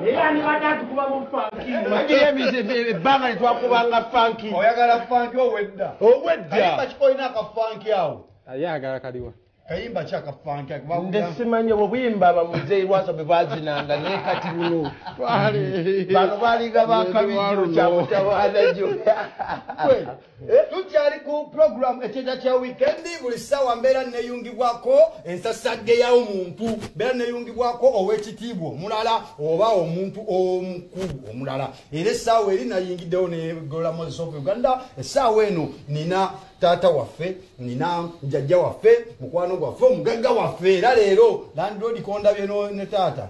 Yani watatu kuba mu funky. Magire mize banga litwakubanga funky. Oyagala funky owedda. Kayimba kikoyina ka funky awo. Ayagala kaliwa. Kayimba chaka funky akubabu. Ndesimanye obuyimba bamuze lwaso bebazinanga ne kati buno. Bano baliga bakabijjo kya mutawala jo. Tukyali ku program ekyeja kya weekend buli sawa mbeera neyungibwako ensasagge ya omuntu mbeera neyungibwako ow'ekitiibwa omulala oba omuntu omukulu omulala era essaawa eri nayingiddewo ne Gola Moses of Uganda essaawa eno nina taata waffe nina jjajja waffe mukwano gwaffe omugagga waffe era leero landlord kondabye ne taata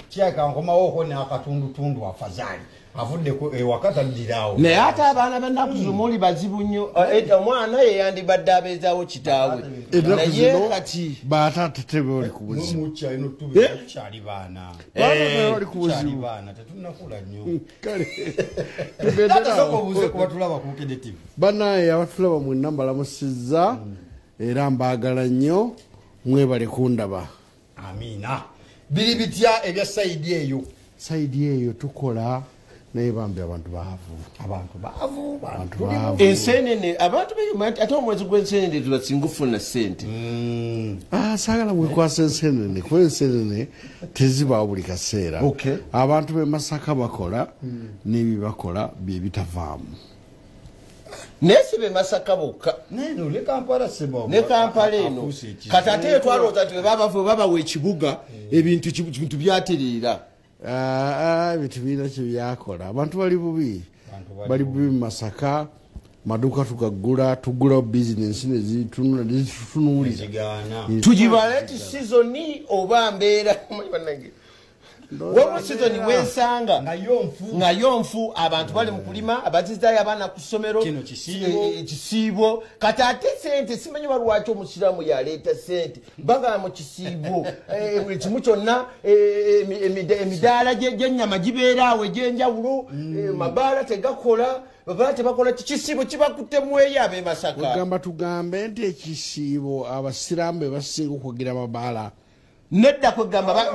kyaka nkomawooko n'akatundutundu afazali avudde ewaka taddirawo naye ate abaana b'ennaku zino muli bazibu nnyo omwana ye yandibadde abeezaawo kitaawe naye kati baataata tebali ku buzibu tukyali baana bali ku buzibu baana tetunnakula nnyo tugenderaawo obuze kuba tulaba ku Bukedde TV bannaye abatulaba mwenna mbalamusizza era mbaagala nnyo mwebale kundaba amiina biri bitya ebya sayidi eyo tukola naye bambi abantu baavu ensenene abantu ate omwezi gw'ensenene tubasinga okufuna ssente saagala mwekwasa ensenene kuba ensenene tezibaawo buli kaseera abantu b'e Masaka bakola n'ebibakola bye bitavaamu naye si be Masaka bokka ne Kampala eno kati ate twalowooza nti babawa ekibuga ebintu byatereera ebintu birina kye byakola abantu bali bubi mu Masaka maduuka tugula bizinensi nezitunuulira tugibale nti sizoni oba mbeera wabula sizoni wensanga nga yonfu abantu bali mu kulima abazizaayo abaana ku ssomero ekisiibo kati ate sente simanyi balwaki omusiraamu yaleeta sente bagala mu kisiibo kimu kyonna emidaala gy'ennyama gibeeraawo egy'enjawulo mabaala tegakola babaala tebakola kisiibo kibakuttemu eyo ab'e Masaka ogamba tugambe nti ekisiibo abasiraamu be basinga okugira mabaala nedda kwegamba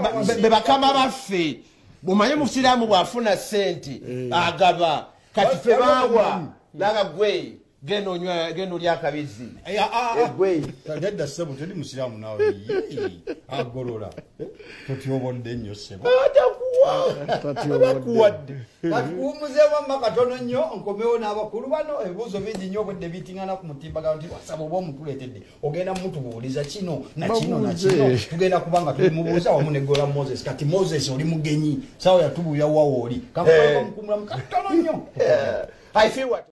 bebakama baffe bumanye musiraamu bwafuna sente agaba kati fe bawa naga gwe genda olya akabizi nedda ssebo teri musiraamu nawe agolola totyobodde nnyo ssebo bakuwadde kati kuwumuzeewamma katono nnyo nkomewo n'abakulu bano ebibuuzo bingi nnyo obwedde bitiŋŋana ku mutimbagano nti wasaba oba omutuleetedde ogenda mutubuuliza kino nakino tugenda kubanga tulimubuuza wamu ne Gola Moses kati Moses oli mugenyi sawa yatubuulira wawo oli kamukumulamu katono nnyo